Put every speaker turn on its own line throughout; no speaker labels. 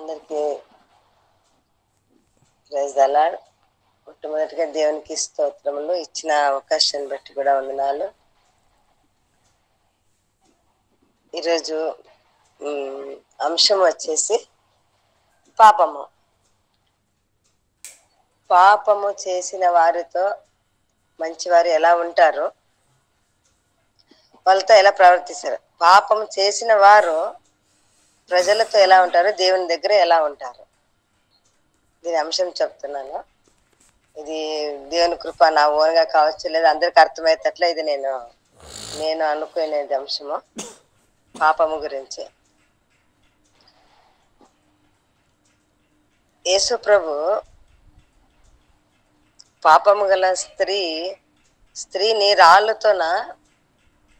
అందరికీ praise the lord. మొట్టమొదటిగా దేవునికి స్తోత్రములు. ఇచ్చిన అవకాశాన్ని బట్టి కూడా వందనాలు. ఈరోజు అంశం వచ్చేసి పాపము. పాపము చేసిన వారితో మంచివారు ఎలా ఉంటారు, వాళ్ళతో ఎలా ప్రవర్తిస్తారు, పాపము చేసిన వారు ప్రజలతో ఎలా ఉంటారు, దేవుని దగ్గర ఎలా ఉంటారు, దీని అంశం చెప్తున్నాను. ఇది దేవుని కృప, నా ఓన్గా కావచ్చు, లేదా అందరికి అర్థమయ్యేటట్ల ఇది నేను అనుకునేది అంశము పాపము గురించి. యేసు ప్రభు పాపము గల స్త్రీని రాళ్ళతోన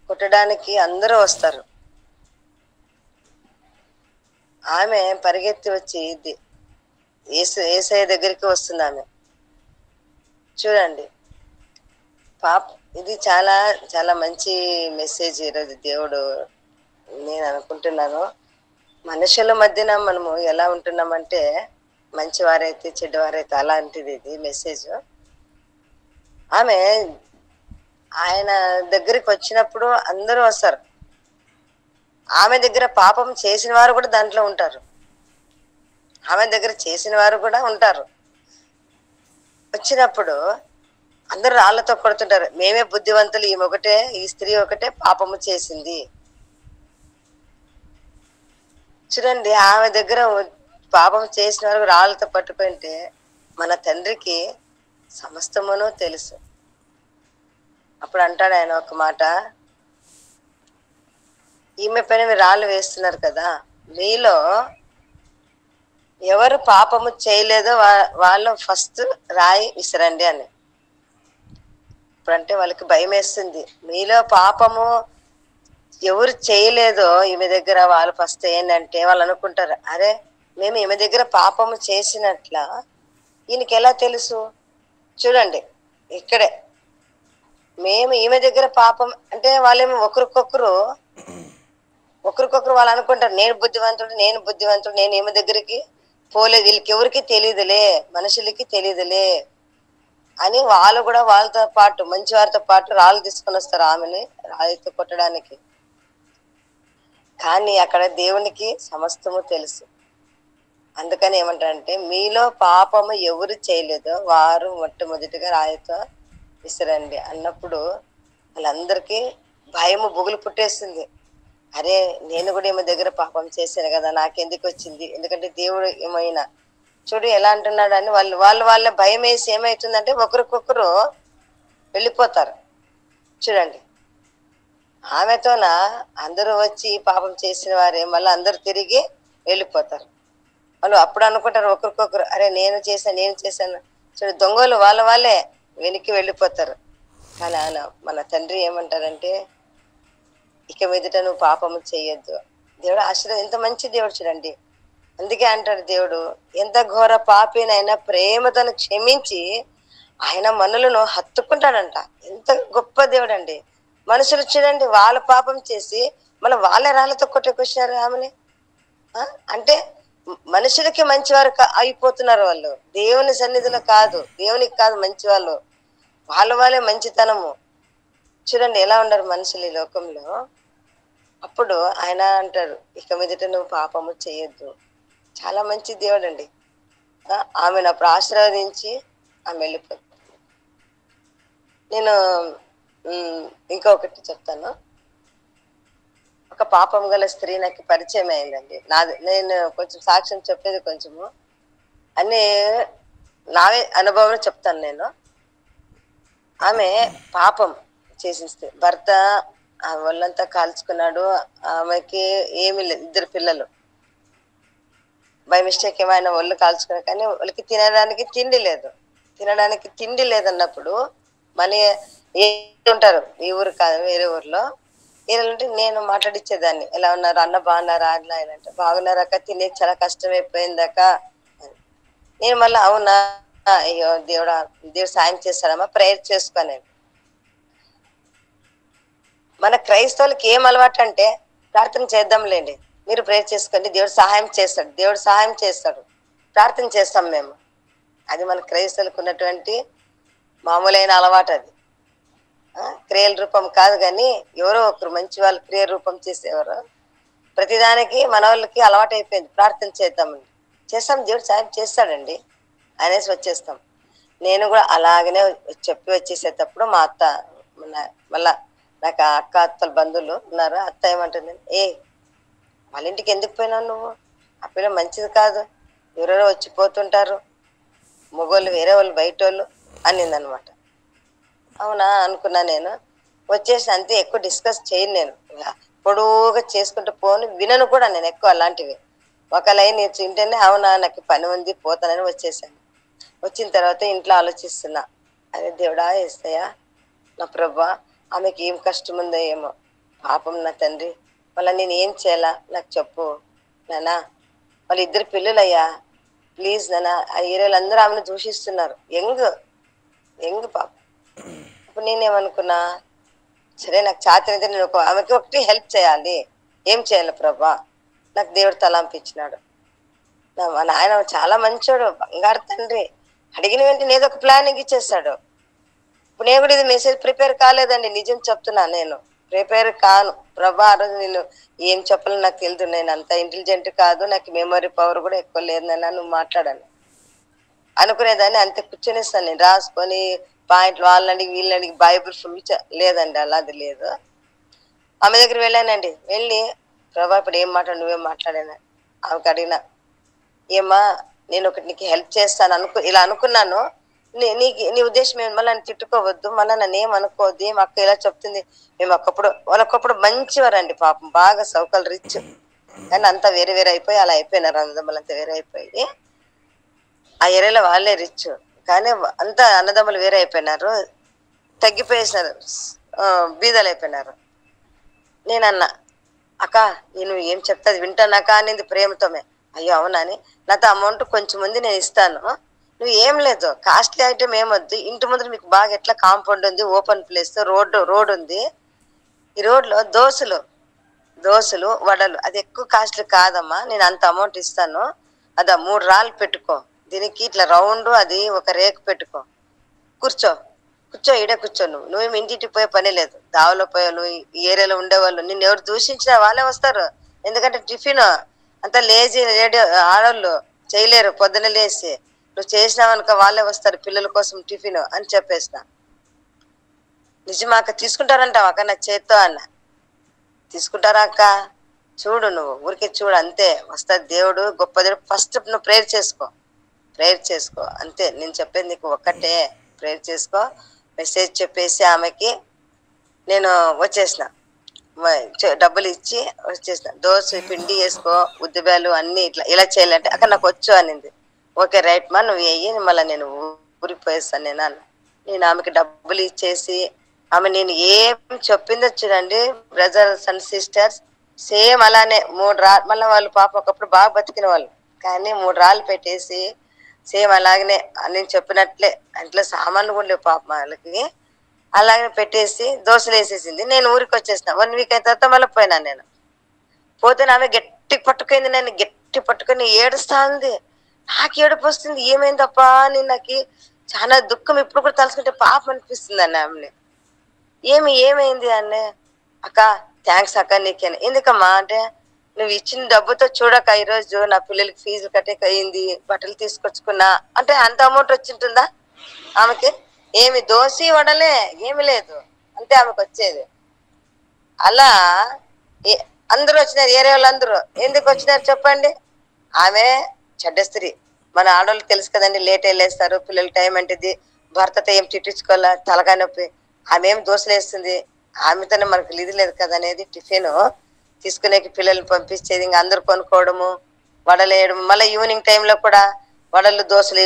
కొట్టడానికి అందరూ వస్తారు. ఆమె పరిగెత్తి వచ్చి యేసయ్య దగ్గరికి వస్తుంది. ఆమె చూడండి, ఇది చాలా చాలా మంచి మెసేజ్ ఈరోజు దేవుడు, నేను అనుకుంటున్నాను. మనుషుల మధ్యన మనము ఎలా ఉంటున్నామంటే, మంచివారైతే చెడ్డవారైతే అలాంటిది ఇది మెసేజ్. ఆమె ఆయన దగ్గరికి వచ్చినప్పుడు అందరూ వస్తారు. ఆమె దగ్గర పాపం చేసిన వారు కూడా దాంట్లో ఉంటారు. ఆమె దగ్గర చేసిన వారు కూడా ఉంటారు. వచ్చినప్పుడు అందరూ రాళ్లతో కొడుతుంటారు. మేమే బుద్ధివంతులు, ఈ స్త్రీ ఒకటే పాపము చేసింది. చూడండి, ఆమె దగ్గర పాపం చేసిన వారు రాళ్ళతో పట్టుకుంటే మన తండ్రికి సమస్తమును తెలుసు. అప్పుడు అంటాడు ఆయన ఒక మాట, ఈమె పైన మీరు రాళ్ళు వేస్తున్నారు కదా, మీలో ఎవరు పాపము చేయలేదో వాళ్ళు ఫస్ట్ రాయి విసరండి అని. ఇప్పుడంటే వాళ్ళకి భయం వేస్తుంది. మీలో పాపము ఎవరు చేయలేదో ఈమె దగ్గర వాళ్ళు ఫస్ట్ ఏంటంటే వాళ్ళు అనుకుంటారు, అరే మేము ఈమె దగ్గర పాపము చేసినట్ల ఈయనకి ఎలా తెలుసు. చూడండి, ఇక్కడే మేము ఈమె దగ్గర పాపం అంటే వాళ్ళేమో ఒకరికొకరు వాళ్ళు అనుకుంటారు, నేను బుద్ధివంతుడు, నేను ఈమె దగ్గరికి పోలేదు, వీళ్ళకి ఎవరికి తెలియదులే, మనుషులకి తెలియదులే అని వాళ్ళు కూడా వాళ్ళతో పాటు, మంచి వారితో పాటు రాళ్ళు తీసుకొని వస్తారు ఆమెని రాళ్ళతో కొట్టడానికి. కానీ అక్కడ దేవునికి సమస్తము తెలుసు. అందుకని ఏమంటారంటే, మీలో పాపము ఎవరు చేయలేదో వారు మొట్టమొదటిగా రాయితో విసిరండి అన్నప్పుడు వాళ్ళందరికీ భయము బుగులు పుట్టేస్తుంది. అరే నేను కూడా ఈమె దగ్గర పాపం చేశాను కదా, నాకెందుకు వచ్చింది, ఎందుకంటే దేవుడు ఏమైనా చూడు ఎలా అంటున్నాడు అని వాళ్ళ భయం వేసి ఏమవుతుందంటే ఒకరికొకరు వెళ్ళిపోతారు. చూడండి, ఆమెతోన అందరూ వచ్చి పాపం చేసిన వారే మళ్ళీ అందరూ తిరిగి వెళ్ళిపోతారు. వాళ్ళు అప్పుడు అనుకుంటారు ఒకరికొకరు, అరే నేను చేశాను. చూడు, దొంగలు వాళ్ళే వెనక్కి వెళ్ళిపోతారు. కానీ ఆయన మన తండ్రి ఏమంటారంటే, ఇక మీదట నువ్వు పాపము చేయొద్దు. దేవుడు ఎంత మంచి దేవుడు చూడండి. అందుకే అంటాడు దేవుడు, ఎంత ఘోర పాపినైనా ప్రేమతోను క్షమించి ఆయన మనులను హత్తుకుంటాడంట. ఎంత గొప్ప దేవుడు అండి. మనుషులు చూడండి, వాళ్ళ పాపం చేసి మళ్ళీ వాళ్ళ రాళ్ళతో కొట్టుకొచ్చినారు ఆమెని. అంటే మనుషులకి మంచివారు అయిపోతున్నారు వాళ్ళు, దేవుని సన్నిధిలో కాదు, దేవునికి కాదు మంచి వాళ్ళు, వాళ్ళే మంచితనము. చూడండి ఎలా ఉన్నారు మనుషులు ఈ లోకంలో. అప్పుడు ఆయన అంటారు, ఇక మీదట నువ్వు పాపము చేయొద్దు. చాలా మంచి దేవుడు అండి. ఆమెను అప్పుడు ఆశీర్వదించి ఆమె వెళ్ళిపోతుంది. నేను ఇంకొకటి చెప్తాను. ఒక పాపం గల స్త్రీ నాకు పరిచయం అయిందండి. నేను కొంచెం సాక్ష్యం చెప్పేది కొంచెము అన్నీ నావే అనుభవం చెప్తాను నేను. ఆమె పాపం చేసిస్తే భర్త ఒళ్ళంతా కాల్చుకున్నాడు. ఆమెకి ఏమీ లేదు, 2 పిల్లలు. బై మిస్టేక్ ఏమైనా ఒళ్ళు కాల్చుకున్నారు, కానీ వాళ్ళకి తినడానికి తిండి లేదన్నప్పుడు మన ఉంటారు, ఈ ఊరు కాదు వేరే ఊర్లో, ఏదంటే నేను మాట్లాడిచ్చేదాన్ని, ఎలా ఉన్నారు అన్న, బాగున్నారా అట్లా అంటే, బాగున్నారక్క, తినే చాలా కష్టమైపోయిందాక. నేను మళ్ళీ అవునా, అయ్యో దేవుడు సాయం చేస్తాడమ్మా, ప్రేయర్ చేసుకోని. మన క్రైస్తవులకి ఏం అలవాటు అంటే, ప్రార్థన చేద్దాంలేండి, మీరు ప్రేర్ చేసుకోండి, దేవుడు సహాయం చేస్తాడు, దేవుడు సహాయం చేస్తాడు. ప్రార్థన చేస్తాం మేము. అది మన క్రైస్తవులకు ఉన్నటువంటి మామూలైన అలవాటు. అది క్రియల రూపం కాదు, కానీ ఎవరో ఒకరు మంచి వాళ్ళు క్రియ రూపం చేసేవారు. ప్రతిదానికి మన వాళ్ళకి అలవాటు అయిపోయింది. ప్రార్థన చేద్దామండి, చేస్తాం, దేవుడు సాయం చేస్తాడండి అనేసి వచ్చేస్తాం. నేను కూడా అలాగనే చెప్పి వచ్చేసేటప్పుడు మా అత్త మళ్ళా నాకు అక్క అత్తల బంధువులు ఉన్నారు. అత్త ఏమంటుంది, వాళ్ళ ఇంటికి ఎందుకు పోయినావు నువ్వు? ఆ పిల్ల మంచిది కాదు, ఎవరెవరో వచ్చిపోతుంటారు, మగోళ్ళు వేరే వాళ్ళు బయట వాళ్ళు అనిందనమాట. అవునా అనుకున్నా. నేను వచ్చేసి అంతే, ఎక్కువ డిస్కస్ చేయను నేను. పొడువుగా చేసుకుంటూ పోను, వినను కూడా నేను ఎక్కువ అలాంటివి. ఒక లైన్ వింటేనే అవునా నాకు పని ఉంది పోతానని వచ్చేసాను. వచ్చిన తర్వాత ఇంట్లో ఆలోచిస్తున్నా, అదే దేవుడా యేసయ్యా నా ప్రభా, ఆమెకి ఏం కష్టం ఉందో ఏమో, పాపం నా తండ్రి, మళ్ళీ నేను ఏం చేయాలా నాకు చెప్పు నానా. వాళ్ళ ఇద్దరు పిల్లలయ్యా, ప్లీజ్ నానా. ఆ ఏరియాలో అందరూ ఆమెను దూషిస్తున్నారు, యంగ్ పాప. ఇప్పుడు నేనేమనుకున్నా, సరే నాకు చేతనైతే నేను ఆమెకి ఒకటి హెల్ప్ చేయాలి. ఏం చేయాలి ప్రభా? నాకు దేవుడు తలాంపు ఇచ్చినాడు. మా నాయన చాలా మంచోడు, బంగారు తండ్రి. అడిగిన వెంటనే ఏదో ఒక ప్లానింగ్ ఇచ్చేస్తాడు. ఇప్పుడు నేను కూడా ఇది మెసేజ్ ప్రిపేర్ కాలేదండి, నిజం చెప్తున్నా. నేను ప్రిపేర్ కాను ప్రభా. ఆ రోజు నేను ఏం చెప్పాలని నాకు తెలియదు, నేను అంత ఇంటెలిజెంట్ కాదు, నాకు మెమరీ పవర్ కూడా ఎక్కువ లేదన్నా నువ్వు మాట్లాడాను అనుకునేదాన్ని. అంతే కూర్చొనిస్తాను నేను రాసుకొని పాయింట్లు, వాళ్ళని వీళ్ళని బైబిల్ ఫుల్ లేదండి, అలాది లేదు. ఆమె దగ్గర వెళ్ళానండి. వెళ్ళి ప్రభా ఇప్పుడు ఏం మాట్లాడు, నువ్వేం మాట్లాడాను ఆమెకు అడిగినా. ఏమ్మా నేను ఒకటి నీకు హెల్ప్ చేస్తాను ఇలా అనుకున్నాను, నీ ఉద్దేశం ఏమి? మళ్ళీ నన్ను తిట్టుకోవద్దు, మళ్ళీ నన్ను ఏం అనుకోవద్దు. ఏం అక్క ఇలా చెప్తుంది. మేము వాళ్ళొకప్పుడు మంచివారండి పాపం, బాగా సౌకర్యాలు రిచ్, కానీ అంతా వేరే వేరే అయిపోయి అలా అయిపోయినారు. అన్నదమ్ములంతా వేరే అయిపోయి, ఆ ఏరియాలో వాళ్ళే రిచ్, కానీ అంతా అన్నదమ్ములు వేరే అయిపోయినారు, తగ్గిపోయేసినారు, బీదలు అయిపోయినారు. నేనన్నా, అక్క నువ్వు ఏం చెప్తాది వింటానాక అనేది ప్రేమతోమే. అయ్యో అవునా అని, నాతో అమౌంట్ కొంచెం మంది నేను ఇస్తాను, నువ్వు ఏం లేదు కాస్ట్లీ ఐటమ్ ఏమొద్దు, ఇంటి ముందు మీకు బాగా ఎట్లా కాంపౌండ్ ఉంది, ఓపెన్ ప్లేస్, రోడ్ ఉంది, ఈ రోడ్లో దోశలు వడలు అది ఎక్కువ కాస్ట్లీ కాదమ్మా, నేను అంత అమౌంట్ ఇస్తాను, అదా 3 రాళ్ళు పెట్టుకో, దీనికి ఇట్లా రౌండ్ అది ఒక రేకు పెట్టుకో, కూర్చో ఈడే కూర్చో, నువ్వేమి ఇంటింటికి పోయే పని లేదు, దావలో పోయావు, నువ్వు ఈ ఏరియాలో ఉండేవాళ్ళు నిన్ను ఎవరు దూషించినా వాళ్ళే వస్తారు. ఎందుకంటే టిఫిన్ అంతా లేజీ లేడీ ఆడవాళ్ళు చేయలేరు, పొద్దున లేసి నువ్వు చేసినావనుకో వాళ్ళే వస్తారు పిల్లల కోసం టిఫిన్ అని చెప్పేసిన. నిజమా అక్క, తీసుకుంటారంటావా అక్క నా చేత్తో అన్న. తీసుకుంటారా అక్క, చూడు నువ్వు ఊరికే చూడు అంతే, వస్తుంది దేవుడు, గొప్ప దేవుడు. ఫస్ట్ నువ్వు ప్రేయర్ చేసుకో అంతే. నేను చెప్పేది నీకు ఒక్కటే, ప్రేయర్ చేసుకో. మెసేజ్ చెప్పేసి ఆమెకి నేను వచ్చేసిన, డబ్బులు ఇచ్చి వచ్చేసిన. దోశ పిండి వేసుకో, ఉద్దిబేలు అన్ని ఇలా చేయాలంటే అక్కడ నాకు వచ్చు అనింది. ఓకే రైట్ మా, నువ్వు వేయి, మళ్ళీ నేను ఊరికి పోయేస్తాను నేను అన్న. నేను ఆమెకి డబ్బులు ఇచ్చేసి, ఆమె నేను ఏం చెప్పిందో చూడండి బ్రదర్స్ అండ్ సిస్టర్స్, సేమ్ అలానే 3 రాళ్ళు, మళ్ళీ వాళ్ళు పాప ఒకప్పుడు బాగా బతికిన వాళ్ళు, కానీ 3 రాళ్ళు పెట్టేసి సేమ్ అలాగనే నేను చెప్పినట్లే, ఇంట్లో సామాన్లు కూడా లేవు పాప వాళ్ళకి, అలాగే పెట్టేసి దోశలు వేసేసింది. నేను ఊరికి వచ్చేసిన. 1 వీక్ అయిన తర్వాత మళ్ళీ పోయినాను. నేను పోతే ఆమె గట్టి పట్టుకుంది, నేను గట్టి పట్టుకొని ఏడుస్తా ఉంది. నాకు ఏడుపు వస్తుంది, ఏమైందప్పా అని నాకు చాలా దుఃఖం, ఇప్పుడు కూడా తలుచుకుంటే పాపం అనిపిస్తుంది అన్న. ఆమెని ఏమైంది అన్నే. అక్క థ్యాంక్స్ అక్క నీకేనా. ఎందుకమ్మా అంటే, నువ్వు ఇచ్చిన డబ్బుతో చూడక ఈరోజు నా పిల్లలకి ఫీజు కట్టేకి అయింది, బట్టలు తీసుకొచ్చుకున్నా అంటే అంత అమౌంట్ వచ్చింటుందా ఆమెకి? ఏమి దోశ వడలే ఏమి లేదు, అంతే ఆమెకు వచ్చేది. అలా అందరూ వచ్చినారు, ఏరియా వాళ్ళందరూ ఎందుకు వచ్చినారు చెప్పండి? ఆమె చెడ్డ స్త్రీ. మన ఆడవాళ్ళు తెలుసు కదండి, లేట్ వెళ్ళేస్తారు, పిల్లల టైం అంటేది, భర్తతో ఏం తిట్టించుకోవాలా, తలకాయ నొప్పి. ఆమె ఏం దోశలు వేస్తుంది, ఆమెతోనే మనకు ఇది లేదు కదా అనేది. టిఫిన్ తీసుకునేకి పిల్లల్ని పంపించేది, ఇంకా అందరు కొనుక్కోవడము, వడలు వేయడం, మళ్ళీ ఈవినింగ్ టైంలో కూడా వడలు దోశలు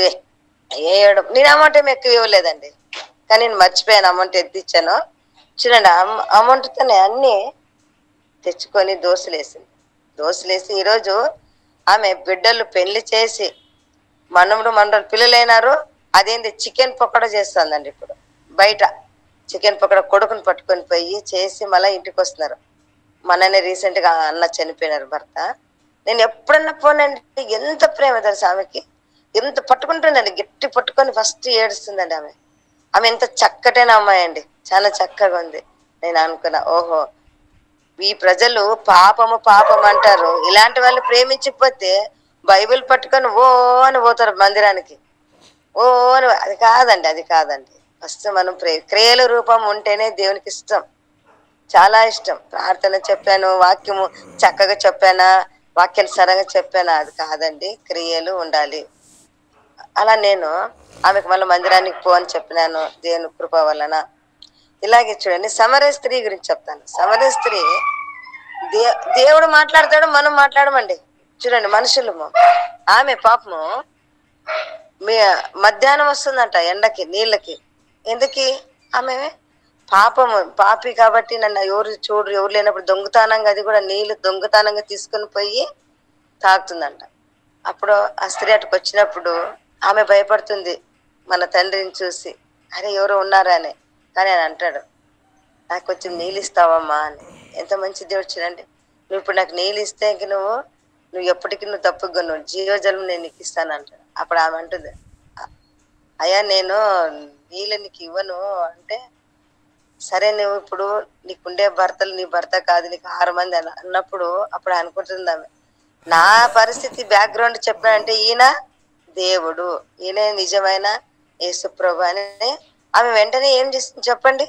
వేయడం. నేను అమౌంట్ ఏమి ఎక్కువ ఇవ్వలేదండి, కానీ నేను మర్చిపోయాను అమౌంట్ ఎంత ఇచ్చాను. చూడండి అమౌంట్తోనే అన్ని తెచ్చుకొని దోశలేసి ఈరోజు ఆమె బిడ్డలు పెళ్లి చేసి మనవడు పిల్లలైనారు. అదేంటి చికెన్ పకోడా చేస్తుందండి ఇప్పుడు బయట. చికెన్ పకోడా కొడుకుని పట్టుకొని పోయి చేసి మళ్ళీ ఇంటికి వస్తున్నారు. మననే రీసెంట్ గా అన్న చనిపోయినారు భర్త. నేను ఎప్పుడన్నా పోనండి, ఎంత ప్రేమ తెలుసు ఆమెకి, ఎంత పట్టుకుంటుందండి, గట్టి పట్టుకొని ఫస్ట్ ఏడుస్తుందండి ఆమె. ఆమె ఎంత చక్కటైన అమ్మాయి అండి, చాలా చక్కగా ఉంది. నేను అనుకున్నా, ఓహో ఈ ప్రజలు పాపము పాపం అంటారు, ఇలాంటి వాళ్ళు ప్రేమించకపోతే బైబిల్ పట్టుకొని ఓ అని పోతారు మందిరానికి. ఓ అని, అది కాదండి, అది కాదండి. ఫస్ట్ మనం క్రియల రూపం ఉంటేనే దేవునికి ఇష్టం, చాలా ఇష్టం. ప్రార్థన చెప్పాను, వాక్యము చక్కగా చెప్పానా, వాక్యానుసారంగా చెప్పానా, అది కాదండి, క్రియలు ఉండాలి. అలా నేను ఆమెకు మళ్ళీ మందిరానికి పో అని చెప్పినాను దేవుని కృప వలన. ఇలాగే చూడండి, సమరయ స్త్రీ గురించి చెప్తాను. సమరయ స్త్రీ దే దేవుడు మాట్లాడతాడు, మనం మాట్లాడమండి. చూడండి మనుషులు, ఆమె పాపము మీ మధ్యాహ్నం వస్తుందంట ఎండకి నీళ్ళకి. ఎందుకు? ఆమె పాపము పాపి కాబట్టి నన్ను ఎవరు చూడు, ఎవరు లేనప్పుడు దొంగతనంగా, అది కూడా నీళ్ళు దొంగతనంగా తీసుకుని పోయి తాగుతుందంట. అప్పుడు ఆ స్త్రీ అటుకు వచ్చినప్పుడు ఆమె భయపడుతుంది మన తండ్రిని చూసి, అరే ఎవరో ఉన్నారా అని. కానీ ఆయన అంటాడు, నాకు కొంచెం నీళ్ళు ఇస్తావమ్మా అని. ఎంత మంచి దేవుడు చూడండి. నువ్వు ఇప్పుడు నాకు నీళ్ళు ఇస్తే ఇంక నువ్వు ఎప్పటికీ నువ్వు తప్పుగా నువ్వు జీవజలం నేను నీకు ఇస్తాను అంటాడు. అప్పుడు ఆమె అంటుంది, అయ్యా నేను నీళ్ళు నీకు ఇవ్వను అంటే, సరే నువ్వు ఇప్పుడు నీకుండే భర్తలు నీ భర్త కాదు, నీకు 6 మంది అన్నప్పుడు అప్పుడు అనుకుంటుంది ఆమె, నా పరిస్థితి బ్యాక్గ్రౌండ్ చెప్పానంటే ఈయన దేవుడు, ఈయన నిజమైన యేసుప్రభు అని. ఆమె వెంటనే ఏం చేస్తుంది చెప్పండి?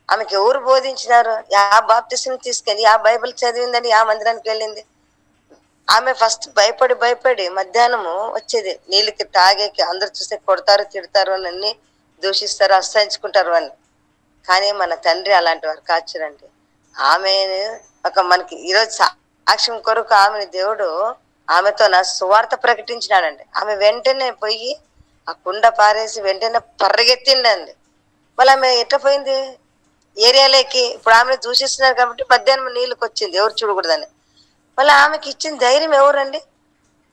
ఆమెకి ఎవరు బోధించినారు? యా బాప్తిసం తీసుకెళ్ళి యా బైబిల్ చదివిందని యా మందిరానికి వెళ్ళింది? ఆమె ఫస్ట్ భయపడి భయపడి మధ్యాహ్నము వచ్చేది నీళ్ళకి తాగేకి, అందరు చూస్తే కొడతారు, తిడతారు అని, అన్ని దూషిస్తారు, అసహించుకుంటారు అని. కానీ మన తండ్రి అలాంటి వారు కాచురండి. ఆమె ఒక మనకి ఈరోజు సాక్ష్యం కొరకు ఆమెను దేవుడు ఆమెతో నా సువార్త ప్రకటించినాడండి. ఆమె వెంటనే పోయి ఆ కుండ పారేసి వెంటనే పరిగెత్తిండండి. మళ్ళీ ఆమె ఎట్ట పోయింది ఏరియాలోకి? ఇప్పుడు ఆమెను దూషిస్తున్నారు కాబట్టి మధ్యాహ్నం నీళ్ళకి వచ్చింది, ఎవరు చూడకూడదని. మళ్ళీ ఆమెకి ఇచ్చిన ధైర్యం ఎవరండి?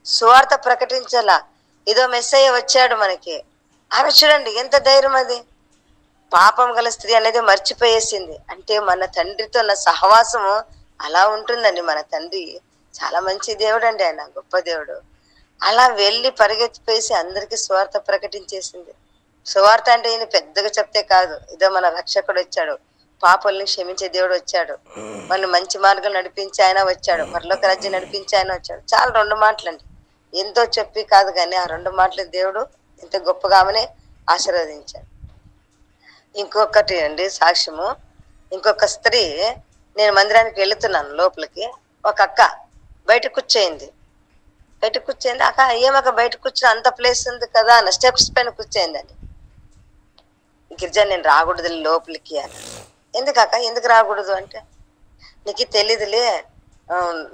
సువార్త ప్రకటించాలా, ఇదో మెస్సయ్య వచ్చాడు మనకి. ఆమె చూడండి ఎంత ధైర్యం అది. పాపం గల స్త్రీ అనేది మర్చిపోయేసింది. అంటే మన తండ్రితో ఉన్న సహవాసము అలా ఉంటుందండి. మన తండ్రి చాలా మంచి దేవుడు అండి, ఆయన గొప్ప దేవుడు. అలా వెళ్ళి పరిగెత్తిపోయేసి అందరికీ సువార్త ప్రకటించేసింది. సువార్త అంటే ఈయన పెద్దగా చెప్తే కాదు, ఇదో మన రక్షకుడు వచ్చాడు, పాపల్ని క్షమించే దేవుడు వచ్చాడు, మన మంచి మార్గం నడిపించి ఆయన వచ్చాడు, పరలోక రాజ్యం నడిపించి ఆయన వచ్చాడు. చాలా 2 మాటలండి, ఎంతో చెప్పి కాదు, కానీ ఆ 2 మాటలు దేవుడు ఎంత గొప్పగా ఆమెనే ఆశీర్వదించాడు. ఇంకొకటి అండి సాక్ష్యము, ఇంకొక స్త్రీ, నేను మందిరానికి వెళుతున్నాను లోపలికి, ఒక అక్క బయట కూర్చోయింది. అక్క ఏమక్క బయట కూర్చుని అంత ప్లేస్ ఉంది కదా అన్న, స్టెప్స్ పైన కూర్చోయిందండి. గిరిజా నేను రాకూడదు లోపలికి అని. ఎందుకక్క ఎందుకు రాకూడదు అంటే, నీకు తెలీదులే,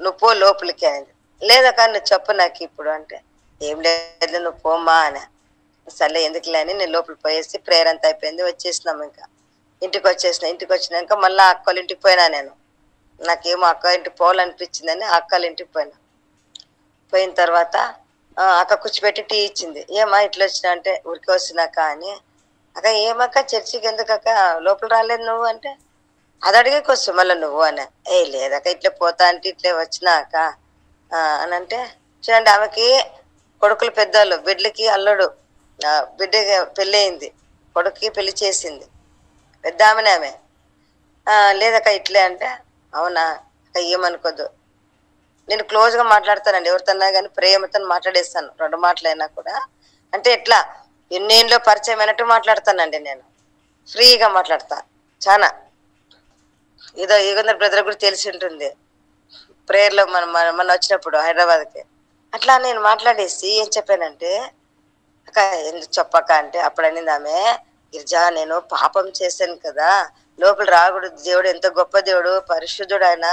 నువ్వు పో లోపలికి అనేది. లేదక్క నువ్వు చెప్పు నాకు ఇప్పుడు అంటే, ఏం లేదు నువ్వు పోమ్మా అని. సర్లే ఎందుకులే అని నేను లోపలికి పోయేసి ప్రేయర్ అంతా అయిపోయింది, వచ్చేసినాం. ఇంకా ఇంటికి వచ్చినాక మళ్ళీ అక్క వాళ్ళ ఇంటికి పోయినా. నేను నాకేమో అక్క ఇంటికి పోవాలనిపించిందని అక్క వాళ్ళ ఇంటికి పోయిన తర్వాత అక్క కూర్చోబెట్టి టీ ఇచ్చింది. ఏమా ఇట్లా వచ్చినా అంటే, ఊరికి వచ్చినాక అని. అక్క ఏమక్క చర్చికి ఎందుకక్క లోపల రాలేదు నువ్వు అంటే, అది అడిగేకి వస్తు మళ్ళీ నువ్వు అని. ఏ లేదక్క ఇట్లా పోతా అంటే ఇట్లే వచ్చినాక అని అంటే, చూడండి ఆమెకి కొడుకులు పెద్దోళ్ళు, బిడ్డలకి అల్లుడు, బిడ్డకి పెళ్ళి అయింది, కొడుకుకి పెళ్లి చేసింది, పెద్ద ఆమెనే ఆమె. లేదక్క ఇట్లే అంటే, అవునా అక్క ఏమనుకోద్దు, నేను క్లోజ్గా మాట్లాడతానండి, ఎవరితోన్నా కానీ ప్రేమతో మాట్లాడేస్తాను, 2 మాటలైనా కూడా. అంటే ఎట్లా ఎన్నేళ్ళలో పరిచయం అయినట్టు మాట్లాడతానండి, నేను ఫ్రీగా మాట్లాడతా. చాలా ఏదో యుగంధర్ బ్రదర్ కూడా తెలిసి ఉంటుంది, ప్రేయర్లో మన వచ్చినప్పుడు హైదరాబాద్కి. అట్లా నేను మాట్లాడేసి ఏం చెప్పానంటే, అక్క ఎందుకు చెప్పక్క అంటే, అప్పుడు అనింది ఆమె, గిరిజా నేను పాపం చేశాను కదా, లోపల రాకూడదు, దేవుడు ఎంత గొప్ప దేవుడు, పరిశుద్ధుడు ఆయన,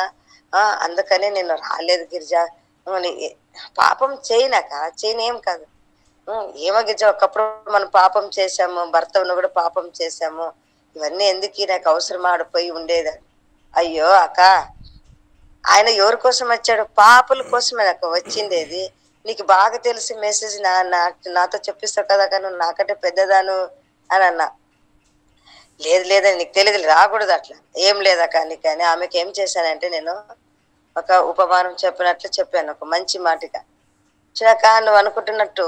అందుకనే నేను రాలేదు గిరిజా. పాపం చేయనాక చేయనేం కాదు. ఏమో గిరిజా ఒకప్పుడు మనం పాపం చేశాము, భర్త ఉన్న కూడా పాపం చేశాము, ఇవన్నీ ఎందుకు నాకు అవసరం, ఆడిపోయి ఉండేదని. అయ్యో అక్క, ఆయన ఎవరి కోసం వచ్చాడు? పాపుల కోసమే నాకు వచ్చిండేది. నీకు బాగా తెలిసి మెసేజ్ నాతో చెప్పిస్తావు కదా, కానీ నాకంటే పెద్దదాను అని అన్నా. లేదని నీకు తెలియదు, రాకూడదు అట్లా. ఏం లేదక్క నీకు అని. ఆమెకి ఏం చేశానంటే, నేను ఒక ఉపమానం చెప్పినట్లు చెప్పాను, ఒక మంచి మాటగా. చూడక నువ్వు అనుకుంటున్నట్టు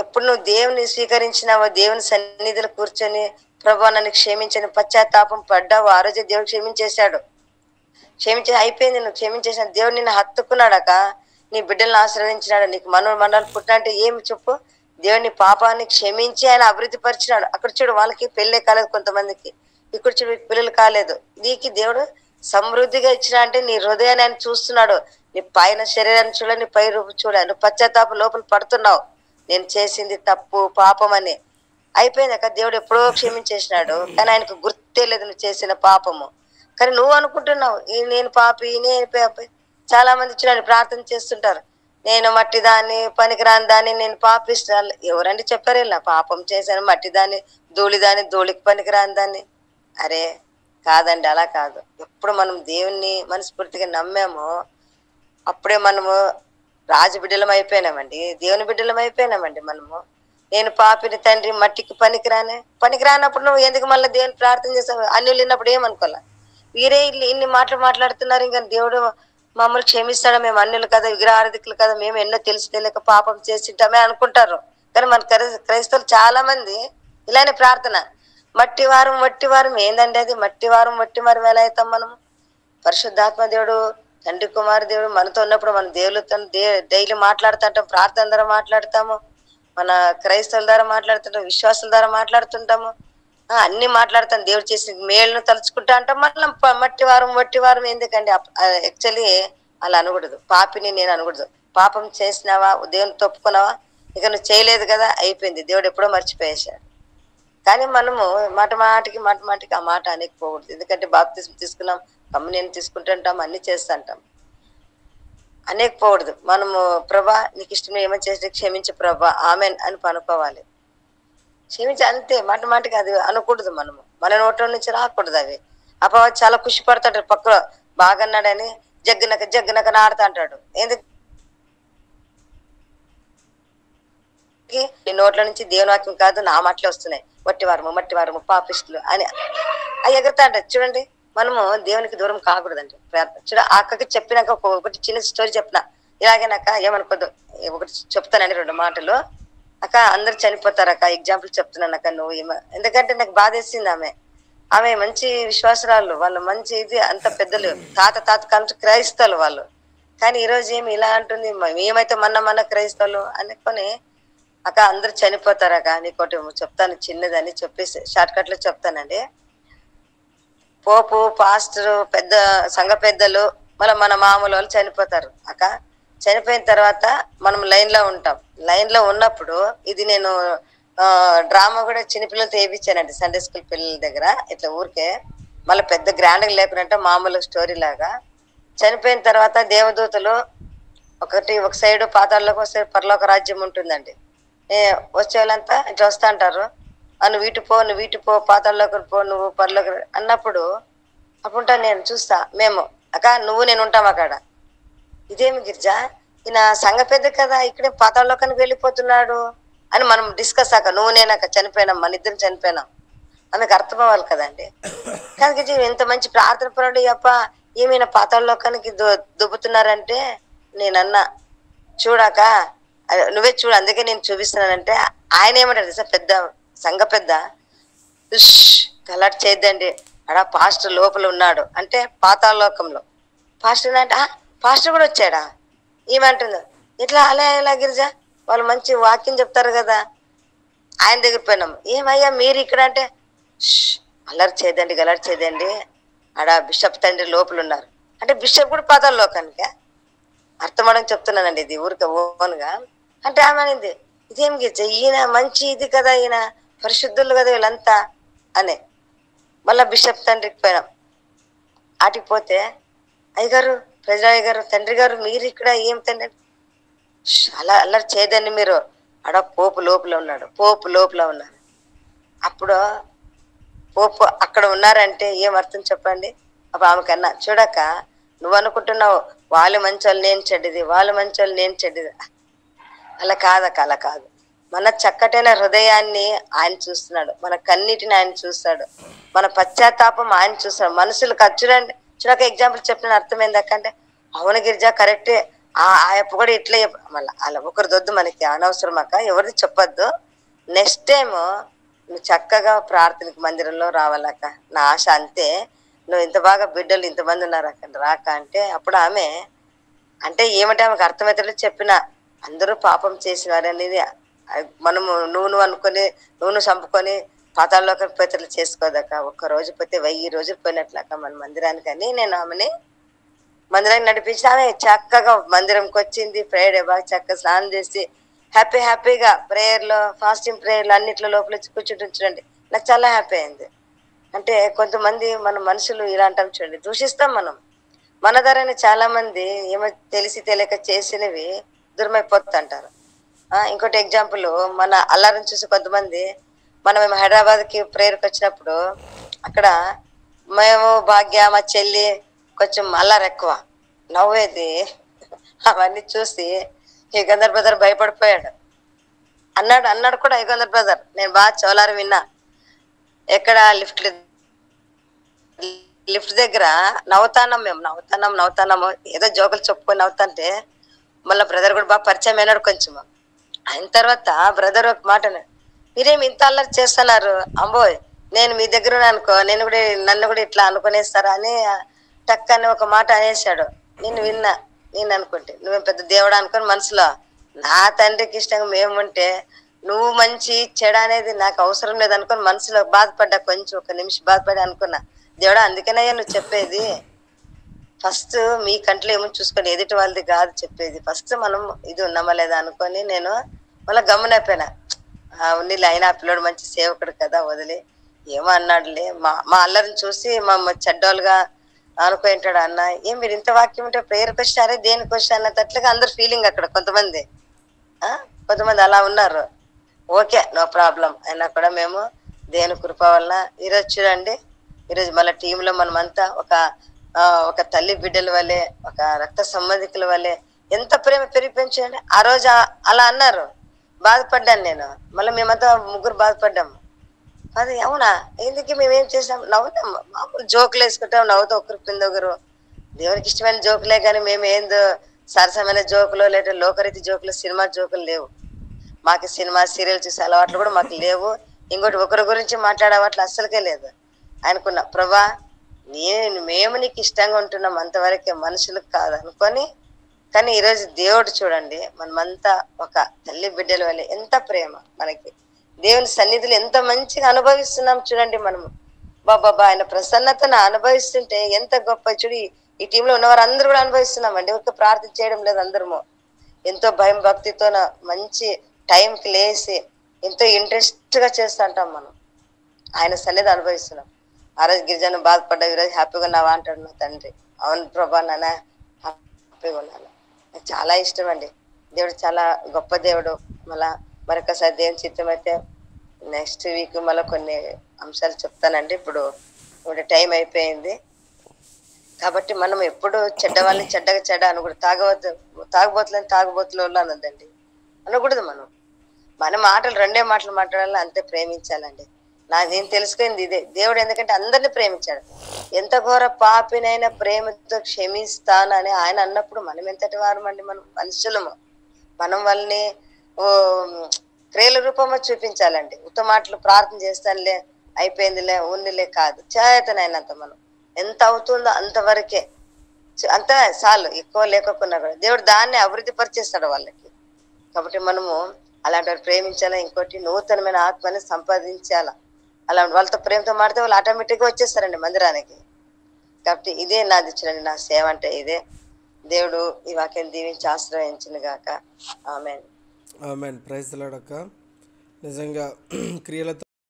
ఎప్పుడు నువ్వు దేవుని స్వీకరించినావో, దేవుని సన్నిధిలో కూర్చొని ప్రభా నన్ను క్షమించని పశ్చాత్తాపం పడ్డావు, ఆ రోజే దేవుడు క్షమించేశాడు. క్షమించే అయిపోయింది, నువ్వు క్షమించేసాను. దేవుడు నిన్ను హత్తుకున్నాడక, నీ బిడ్డలను ఆశీర్వదించినాడు. నీకు మనవలు పుట్టినంటే ఏమి చెప్పు? దేవుని పాపాన్ని క్షమించి ఆయన అభివృద్ధి పరిచినాడు. అక్కడ చూడు, వాళ్ళకి పెళ్ళే కాలేదు కొంతమందికి, ఇక్కడ చూడు పిల్లలు కాలేదు. నీకు దేవుడు సమృద్ధిగా ఇచ్చిన అంటే నీ హృదయాన్ని ఆయన చూస్తున్నాడు. నీ పైన శరీరాన్ని చూడ, నీ పై రూపు చూడ. నువ్వు పశ్చాత్తాపం లోపల పడుతున్నావు, నేను చేసింది తప్పు పాపం అని. అయిపోయిందక, దేవుడు ఎప్పుడో క్షమించేసినాడు. కానీ ఆయనకు గుర్తే లేదు నువ్వు చేసిన పాపము. కానీ నువ్వు అనుకుంటున్నావు నేను పాపి, నేను పాపి. చాలా మంది చూడండి ప్రార్థన చేస్తుంటారు, నేను మట్టి దాన్ని, పనికిరాని దాన్ని, నేను పాపిస్తాను. ఎవరండి చెప్పారు ఇలా పాపం చేశాను, మట్టి దాన్ని, ధూళి దాన్ని, ధూళికి పనికిరాని దాన్ని? అరే కాదండి, అలా కాదు. ఎప్పుడు మనం దేవుణ్ణి మనస్ఫూర్తిగా నమ్మామో అప్పుడే మనము రాజు బిడ్డలం అయిపోయినామండి, దేవుని బిడ్డలం అయిపోయినామండి మనము. నేను పాపిని తండ్రి, మట్టికి పనికిరానప్పుడు నువ్వు ఎందుకు మళ్ళీ దేవుని ప్రార్థన చేస్తావు? అన్యులు విన్నప్పుడు ఏమనుకోలే, వీరే ఇన్ని మాటలు మాట్లాడుతున్నారు, ఇంకా దేవుడు మమ్మల్ని క్షమిస్తాడా, మేము అన్యులు కదా, విగ్రహారధికులు కదా, మేము ఎన్నో తెలిసి తెలియక పాపం చేసింటామే అనుకుంటారు. కానీ మన క్రైస్తవులు చాలా మంది ఇలానే ప్రార్థన, మట్టివారం ఏందండి అది? మట్టివారం ఎలా అవుతాం మనము? పరిశుద్ధాత్మ దేవుడు, తండ్రి కుమార దేవుడు మనతో ఉన్నప్పుడు మన దేవులతో డైలీ మాట్లాడుతుంటాం, ప్రార్థన ద్వారా మాట్లాడతాము, మన క్రైస్తవుల ద్వారా మాట్లాడుతుంటాం, విశ్వాసుల ద్వారా మాట్లాడుతుంటాము, అన్ని మాట్లాడతాం. దేవుడు చేసిన మేలును తలుచుకుంటా అంటాం. మళ్ళీ మట్టివారం ఎందుకండి? యాక్చువల్లీ అలా అనకూడదు. పాపిని నేను అనకూడదు. పాపం చేసినావా, దేవుని తప్పుకున్నావా, ఇక నువ్వు చేయలేదు కదా, అయిపోయింది, దేవుడు ఎప్పుడో మర్చిపోయేశాడు. కానీ మనము మాటికి ఆ మాట అనేకపోకూడదు. ఎందుకంటే బాప్తిస్మం తీసుకున్నాం, కమ్యూనియన్ తీసుకుంటుంటాం, అన్ని చేస్తుంటాం, అనేకపోకూడదు. మనము ప్రభా నీకు ఇష్టం ఏమని చేస్తే క్షమించు ప్రభా, ఆమెన్ అని పనుకోవాలి. క్షమించి అంతే, మాటికి అది అనకూడదు. మనము మన నోట్లో నుంచి రాకూడదు అవి. అపవాది చాలా ఖుషి పడతాడు, పక్కలో బాగన్నాడని జగ్గునక నాడుతా అంటాడు. ఎందుకు? నీ నోట్ల నుంచి దేవుని వాక్యం కాదు, నా మాటలే వస్తున్నాయి, మట్టివారము పాపిస్తులు అని అవి ఎగురుతా అంటారు. చూడండి, మనము దేవునికి దూరం కాకూడదండి. చూడ అక్కకి చెప్పినాక ఒకటి చిన్న స్టోరీ చెప్పిన, ఇలాగేనాక ఏమనుకోద్దు, ఒకటి చెప్తానండి 2 మాటలు. అక్క అందరు చనిపోతారు అక్క, ఎగ్జాంపుల్ చెప్తున్నాను అక్క. నువ్వు ఎందుకంటే నాకు బాధ వేసింది. ఆమె మంచి విశ్వాసరాలు, వాళ్ళు మంచి ఇది, అంత పెద్దలు, తాత కాలం క్రైస్తవులు వాళ్ళు. కానీ ఈరోజు ఏమి ఇలా అంటుంది, మేమైతే మన క్రైస్తవులు అనుకొని, అక్క అందరు చనిపోతారక్క, నీకోటి చెప్తాను చిన్నదని చెప్పేసి షార్ట్ కట్ లో చెప్తానండి. పోపు, పాస్టర్, పెద్ద సంఘ పెద్దలు, మళ్ళీ మన మామూలు వాళ్ళు చనిపోతారు అక్క. చనిపోయిన తర్వాత మనం లైన్ లో ఉంటాం. లైన్ లో ఉన్నప్పుడు ఇది నేను డ్రామా కూడా చిన్నపిల్లలతో వేయించానండి, సండే స్కూల్ పిల్లల దగ్గర, ఇట్లా ఊరికే, మళ్ళీ పెద్ద గ్రాండ్గా లేకునంటే మామూలు స్టోరీ లాగా. చనిపోయిన తర్వాత దేవదూతలు ఒక సైడ్ పాతాళలోకి, ఒక సైడ్ పరలోక రాజ్యం ఉంటుందండి. వచ్చే వాళ్ళంతా ఇట్లా వస్తా అంటారు, నువ్వు వీటి పో పాతాళలోకి పో, నువ్వు పరలోకి అన్నప్పుడు అప్పుడుంటా నేను చూస్తా, మేము అక్క నువ్వు నేను ఉంటాం అక్కడ. ఇదేమి గిరిజా, ఈయన సంఘ పెద్ద కదా, ఇక్కడే పాతాళలోకానికి వెళ్ళిపోతున్నాడు అని మనం డిస్కస్ అక్క. నువ్వు నేనక్క చనిపోయినాం, మన ఇద్దరం చనిపోయినాం, ఆమెకు అర్థం అవ్వాలి కదండి. కాదు గిరిజ, ఇంత మంచి ప్రార్థన పరుడు అప్ప, ఏమైనా పాతాళలోకానికి దుబ్బుతున్నారంటే నేనన్నా, చూడాక నువ్వే చూడు, అందుకే నేను చూపిస్తున్నానంటే ఆయన ఏమంటాడు సార్, పెద్ద సంఘ పెద్ద, కలెక్ట్ చేయద్దండి, అడా పాస్టర్ లోపల ఉన్నాడు అంటే పాతాళలోకంలో. పాస్టర్ అంటే పాస్టర్ కూడా వచ్చాడా? ఏమంటుందో ఇట్లా అలా ఎలా గిరిజ, వాళ్ళు మంచి వాక్యం చెప్తారు కదా, ఆయన దగ్గర పోయినాం. ఏమయ్యా మీరు ఇక్కడ అంటే, గలర్ చేయదండి, ఆడ బిషప్ తండ్రి లోపల ఉన్నారు అంటే బిషప్ కూడా పాతాళలోకానికే అర్థమవడం చెప్తున్నానండి, ఇది ఊరికే ఓన్గా. అంటే ఆమె అనింది, ఇదేం గిరిజ, ఈయన మంచి ఇది కదా, ఈయన పరిశుద్ధులు కదా వీళ్ళంతా అనే. మళ్ళా బిషప్ తండ్రికి పోయినాం. ఆటికి పోతే, అయ్యగారు, ప్రజలయ్య గారు, తండ్రి గారు మీరు ఇక్కడ ఏం తండ్రి, అల్లరి చేయదండి మీరు, ఆడ పోపు లోపల ఉన్నారు. అప్పుడు పోపు అక్కడ ఉన్నారంటే ఏం అర్థం చెప్పండి? అప్పుడు ఆమెకన్నా, చూడక నువ్వు అనుకుంటున్నావు వాళ్ళు మంచోళ్ళు నేను చెడ్డది, అలా కాదు. మన చక్కటైన హృదయాన్ని ఆయన చూస్తున్నాడు, మన కన్నీటిని ఆయన చూస్తాడు, మన పశ్చాత్తాపం ఆయన చూస్తాడు. మనుషులు చూడండి, చూడక ఎగ్జాంపుల్ చెప్పిన అర్థమైంది అక్క అంటే, అవును గిరిజా కరెక్టే. ఆ అప్ప కూడా ఇట్లా మళ్ళీ అలా ఒకరి దొద్దు మనకి అనవసరం అక్క, ఎవరిది చెప్పొద్దు. నెక్స్ట్ టైం నువ్వు చక్కగా ప్రార్థనకి మందిరంలో రావాలక్క, నా ఆశ అంతే. నువ్వు ఇంత బాగా బిడ్డలు ఇంతమంది ఉన్నారు అక్క రాక అంటే, అప్పుడు ఆమె అంటే ఏమంటే ఆమెకు అర్థమవుతుందో చెప్పిన, అందరూ పాపం చేసినారు అనేది మనము నువ్వు అనుకొని నువ్వు చంపుకొని పాతాల్లోకి పోతలు చేసుకోదక్క. ఒక్క రోజు పోతే 1000 రోజులు పోయినట్లక్క మన మందిరానికి అని నేను ఆమెని మందిరానికి నడిపించి, ఆమె చక్కగా మందిరంకి వచ్చింది. ఫ్రైడే బాగా చక్కగా స్నానం చేసి హ్యాపీగా ప్రేయర్లో ఫాస్టింగ్ ప్రేయర్లు అన్నిట్లో లోపల కూర్చుంటుంది చూడండి. నాకు చాలా హ్యాపీ అయింది. అంటే కొంతమంది మన మనుషులు ఇలా అంటాం చూడండి, దూషిస్తాం మనం. మన ధరని చాలా మంది ఏమో తెలిసి తెలియక చేసినవి దూరమైపోతుంటారు. ఇంకోటి ఎగ్జాంపుల్, మన అల్లారం చూసి కొంతమంది మనం హైదరాబాద్కి ప్రేయర్కి వచ్చినప్పుడు అక్కడ మేము భాగ్య మా చెల్లి కొంచెం అల్లారు ఎక్కువ నవ్వేది. అవన్నీ చూసి యుగంధర్ బ్రదర్ భయపడిపోయాడు. అన్నాడు కూడా యుగంధర్ బ్రదర్, నేను బాగా చోలారు విన్నా. ఎక్కడ లిఫ్ట్ దగ్గర మేము నవ్వుతాన్నాము ఏదో జోకులు చెప్పుకొని నవ్వుతుంటే మళ్ళీ బ్రదర్ కూడా బాగా పరిచయం అయినాడు కొంచెం. అయిన తర్వాత బ్రదర్ ఒక మాట, మీరేమి ఇంత అల్లరి చేస్తున్నారు అంబోయ్, నేను మీ దగ్గర అనుకో నన్ను కూడా ఇట్లా అనుకునేస్తారా అని టక్కని ఒక మాట అనేసాడు. నేను అనుకుంటే నువ్వేం పెద్ద దేవుడు అనుకుని మనసులో, నా తండ్రికి ఇష్టంగా మేముంటే నువ్వు మంచి చెడ అనేది నాకు అవసరం లేదు అనుకుని మనసులో బాధపడ్డా. కొంచెం ఒక నిమిషం బాధపడి అనుకున్నా, దేవుడా అందుకేనయ్యా నువ్వు చెప్పేది, ఫస్ట్ మీ కంట్లో ఏమో చూసుకొని ఎదుటి వాళ్ళది కాదు చెప్పేది, ఫస్ట్ మనం ఇది ఉన్నామా లేదా అనుకొని నేను మళ్ళీ గమ్మునైపోయినా. ఉన్నిలే అయినా పిల్లడు మంచి సేవకుడు కదా వదిలి ఏమో అన్నాడులే. మా అల్లరిని చూసి మా చెడ్డోళ్ళుగా అనుకుంటాడు అన్న. ఏం మీరు ఇంత వాక్యం ఉంటే ప్రేయర్కి వచ్చారే దేనికి వచ్చా అన్నట్లుగా అందరు ఫీలింగ్ అక్కడ కొంతమంది అలా ఉన్నారు. Okay, no problem. అయినా కూడా మేము దేవుని కృప వల్ల ఈరోజు చూడండి, ఈరోజు మళ్ళీ టీంలో మనమంతా ఒక తల్లి బిడ్డల వల్లే, ఒక రక్త సంబంధికుల వల్లే ఎంత ప్రేమ పెరిగిపోయించండి. ఆ రోజు అలా అన్నారు, బాధపడ్డాను నేను. మళ్ళీ మేమంతా ముగ్గురు బాధపడ్డాము. అది అవునా, ఎందుకు మేమేం చేసాం, నవ్వుతాం, మామూలు జోకులు వేసుకుంటాం, నవ్వుతాం ఒకరి కింద ఒకరు. దేవునికి ఇష్టమైన జోకులే కానీ మేము ఏందో సరసమైన జోకులు లేదా లోకరీతి జోకులు సినిమా జోకులు లేవు మాకు. సినిమా సీరియల్ చూసే అలవాట్లు కూడా మాకు లేవు. ఇంకోటి ఒకరి గురించి మాట్లాడే అలవాట్లు అస్సలకే లేదు. అనుకున్నా, ప్రభా మేము నీకు ఇష్టంగా ఉంటున్నాం అంతవరకే, మనుషులకు కాదు అనుకొని. కానీ ఈరోజు దేవుడు చూడండి, మనమంతా ఒక తల్లి బిడ్డల వల్ల ఎంత ప్రేమ మనకి, దేవుని సన్నిధిలో ఎంత మంచిగా అనుభవిస్తున్నాం చూడండి మనము. బాబా ఆయన ప్రసన్నతను అనుభవిస్తుంటే ఎంత గొప్ప. చూడు ఈ టీంలో ఉన్నవారు అందరూ కూడా అనుభవిస్తున్నామండి, ఒక ప్రార్థన చేయడం లేదు. అందరము ఎంతో భయం భక్తితో మంచి టైంకి లేసి ఎంతో ఇంట్రెస్ట్ గా చేస్తుంటాం మనం. ఆయన సన్నిధి అనుభవిస్తున్నాం. ఆ రోజు గిరిజను బాధపడ్డా, ఈరోజు హ్యాపీగా ఉన్నావా అంటాడు నా తండ్రి. అవును ప్రభా నాన్న హ్యాపీగా ఉన్నాను. నాకు చాలా ఇష్టం అండి, దేవుడు చాలా గొప్ప దేవుడు. మరొకసారి దేవుని చిత్తం అయితే నెక్స్ట్ వీక్ మళ్ళీ కొన్ని అంశాలు చెప్తానండి. ఇప్పుడు టైం అయిపోయింది కాబట్టి మనం ఎప్పుడు చెడ్డవాళ్ళని చెడ్డ అనకూడదు. తాగుబోతులు అనొద్దండి, అనకూడదు. మన మాటలు రెండే మాటలు మాట్లాడాలి, అంతే ప్రేమించాలండి. నేను తెలుసుకుంది ఇదే, దేవుడు ఎందుకంటే అందరిని ప్రేమించాడు. ఎంత ఘోర పాపినైనా ప్రేమతో క్షమిస్తానని ఆయన అన్నప్పుడు మనం ఎంతటి వారమండి, మనం మనుషులము. మనం వాళ్ళని క్రియల రూపంలో చూపించాలండి. ఉత్త మాటలు ప్రార్థన చేస్తానులే అయిపోయిందిలే ఉన్నిలే కాదు, చేతనైనంత మనం ఎంత అవుతుందో అంతవరకే, అంత చాలు. ఎక్కువ లేకపోయినా కూడా దేవుడు దాన్ని అభివృద్ధి పరిచేస్తాడు వాళ్ళకి. కాబట్టి మనము అలాంటి వారు ప్రేమించాలా. ఇంకోటి నూతనమైన ఆత్మని సంపాదించాలా. అలా వాళ్ళతో ప్రేమతో మాడితే వాళ్ళు ఆటోమేటిక్గా వచ్చేస్తారండి మందిరానికి. కాబట్టి ఇదే నాది చూడండి, నా సేవ అంటే ఇదే. దేవుడు ఈ వాక్యం దీవించి ఆశ్రయించిన గాక. ఆమేన్.
ఆమేన్. ప్రైజ్ ది లార్డ్ అక్క. నిజంగా క్రియలతో